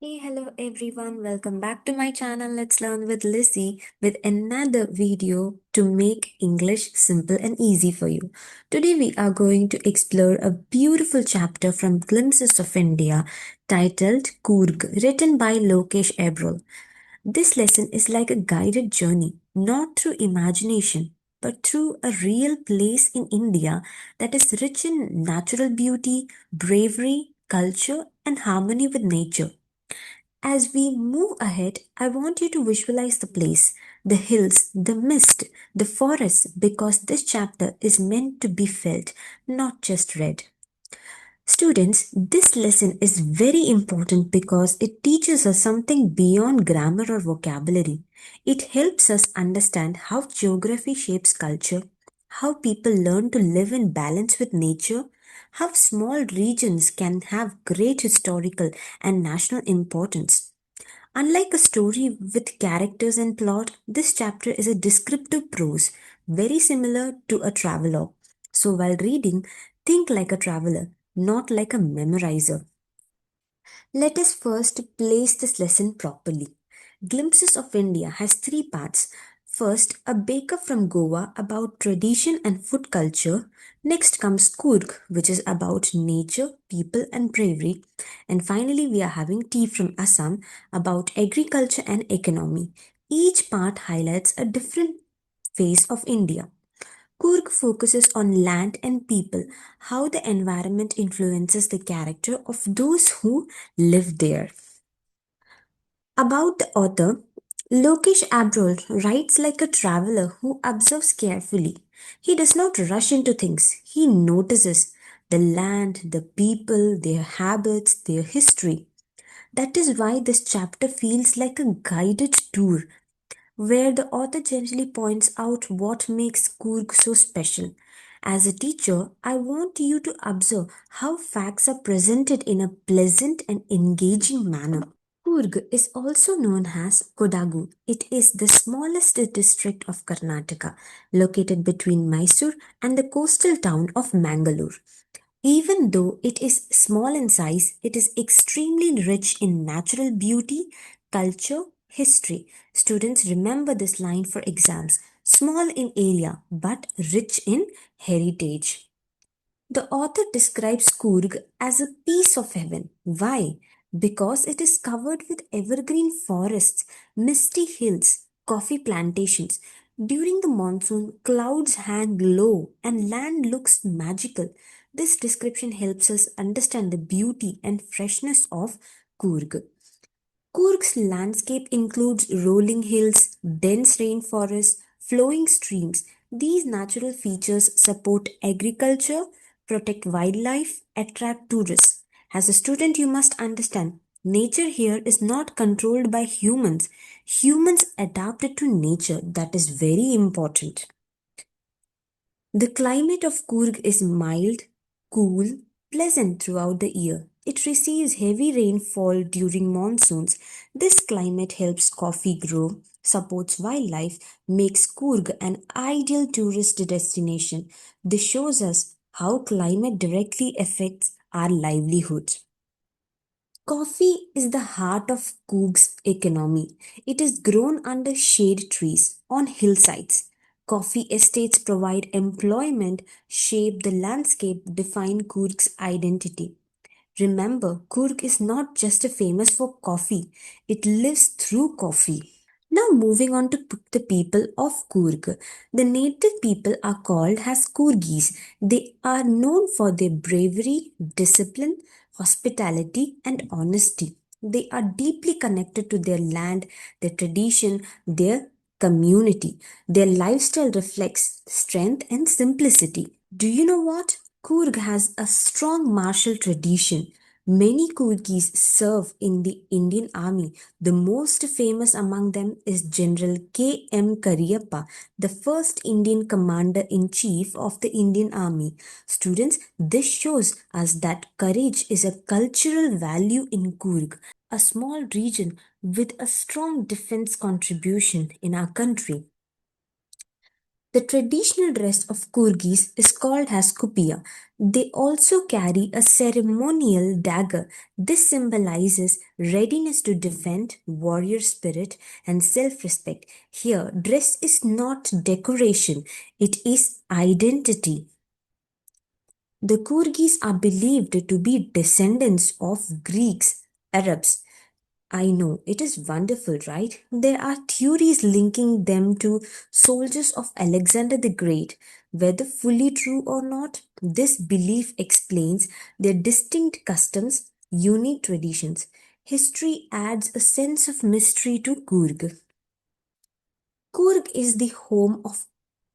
Hey, hello everyone. Welcome back to my channel. Let's learn with Lizzie with another video to make English simple and easy for you. Today we are going to explore a beautiful chapter from Glimpses of India titled Coorg, written by Lokesh Abrol. This lesson is like a guided journey, not through imagination, but through a real place in India that is rich in natural beauty, bravery, culture, and harmony with nature. As we move ahead, I want you to visualize the place, the hills, the mist, the forest, because this chapter is meant to be felt, not just read. Students, this lesson is very important because it teaches us something beyond grammar or vocabulary. It helps us understand how geography shapes culture, how people learn to live in balance with nature, how small regions can have great historical and national importance. Unlike a story with characters and plot, this chapter is a descriptive prose, very similar to a travelogue. So while reading, think like a traveler, not like a memorizer. Let us first place this lesson properly. Glimpses of India has three parts. First, a baker from Goa about tradition and food culture. Next comes Coorg, which is about nature, people, and bravery. And finally, we are having tea from Assam about agriculture and economy. Each part highlights a different phase of India. Coorg focuses on land and people, how the environment influences the character of those who live there. About the author, Lokesh Abrol writes like a traveler who observes carefully. He does not rush into things, he notices the land, the people, their habits, their history. That is why this chapter feels like a guided tour where the author gently points out what makes Coorg so special. As a teacher, I want you to observe how facts are presented in a pleasant and engaging manner. Coorg is also known as Kodagu. It is the smallest district of Karnataka, located between Mysore and the coastal town of Mangalore. Even though it is small in size, it is extremely rich in natural beauty, culture, history. Students remember this line for exams. Small in area, but rich in heritage. The author describes Coorg as a piece of heaven. Why? Because it is covered with evergreen forests, misty hills, coffee plantations. During the monsoon, clouds hang low and land looks magical. This description helps us understand the beauty and freshness of Coorg. Coorg's landscape includes rolling hills, dense rainforests, flowing streams. These natural features support agriculture, protect wildlife, attract tourists. As a student, you must understand nature here is not controlled by humans. Humans adapted to nature. That is very important. The climate of Coorg is mild, cool, pleasant throughout the year. It receives heavy rainfall during monsoons. This climate helps coffee grow, supports wildlife, makes Coorg an ideal tourist destination. This shows us how climate directly affects our livelihoods. Coffee is the heart of Coog's economy. It is grown under shade trees on hillsides. Coffee estates provide employment, shape the landscape, define Coorg's identity. Remember, Coorg is not just famous for coffee, it lives through coffee. Now, moving on to the people of Coorg. The native people are called as Coorgis. They are known for their bravery, discipline, hospitality, and honesty. They are deeply connected to their land, their tradition, their community. Their lifestyle reflects strength and simplicity. Do you know what? Coorg has a strong martial tradition. Many Coorgis serve in the Indian Army. The most famous among them is General K. M. Kariappa, the first Indian Commander in Chief of the Indian Army. Students, this shows us that courage is a cultural value in Coorg, a small region with a strong defense contribution in our country. The traditional dress of Kurgis is called as kupia. They also carry a ceremonial dagger. This symbolizes readiness to defend, warrior spirit, and self respect. Here, dress is not decoration, it is identity. The Kurgis are believed to be descendants of Greeks, Arabs. I know, it is wonderful, right? There are theories linking them to soldiers of Alexander the Great. Whether fully true or not, this belief explains their distinct customs, unique traditions. History adds a sense of mystery to Kurg. Kurg is the home of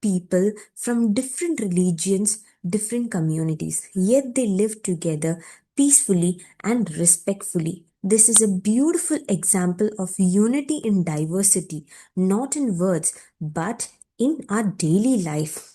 people from different religions, different communities, yet they live together peacefully and respectfully. This is a beautiful example of unity in diversity, not in words, but in our daily life.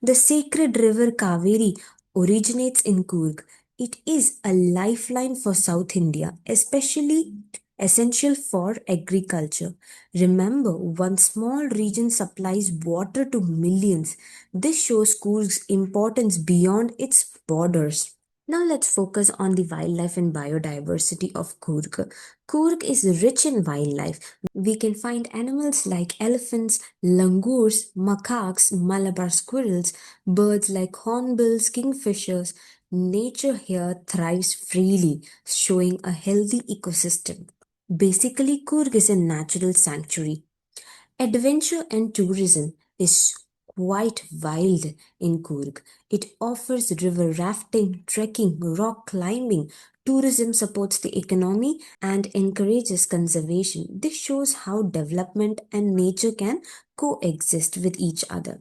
The sacred river Kaveri originates in Coorg. It is a lifeline for South India, especially essential for agriculture. Remember, one small region supplies water to millions. This shows Coorg's importance beyond its borders. Now let's focus on the wildlife and biodiversity of Coorg. Coorg is rich in wildlife. We can find animals like elephants, langurs, macaques, Malabar squirrels, birds like hornbills, kingfishers. Nature here thrives freely, showing a healthy ecosystem. Basically, Coorg is a natural sanctuary. Adventure and tourism is quite wild in Coorg. It offers river rafting, trekking, rock climbing. Tourism supports the economy and encourages conservation. This shows how development and nature can coexist with each other.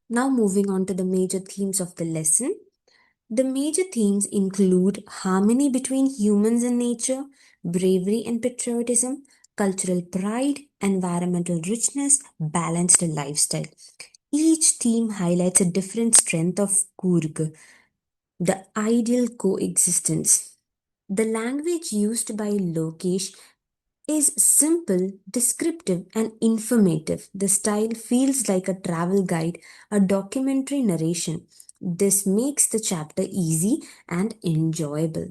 Now, moving on to the major themes of the lesson. The major themes include harmony between humans and nature, bravery and patriotism, cultural pride, environmental richness, balanced lifestyle. Each theme highlights a different strength of Kurg, the ideal coexistence. The language used by Lokesh is simple, descriptive, and informative. The style feels like a travel guide, a documentary narration. This makes the chapter easy and enjoyable.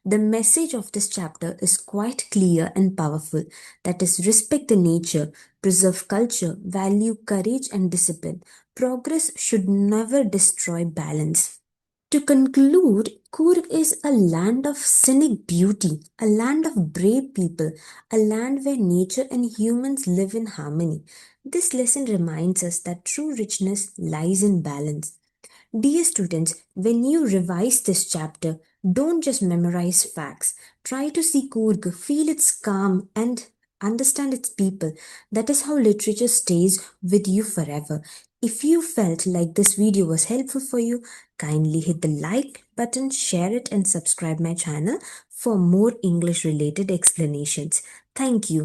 The message of this chapter is quite clear and powerful, that is, respect the nature, preserve culture, value courage and discipline. Progress should never destroy balance. To conclude, Coorg is a land of scenic beauty, a land of brave people, a land where nature and humans live in harmony. This lesson reminds us that true richness lies in balance. Dear students, when you revise this chapter, don't just memorize facts. Try to see Coorg, feel its calm, and understand its people. That is how literature stays with you forever. If you felt like this video was helpful for you, kindly hit the like button, share it, and subscribe my channel for more English related explanations. Thank you.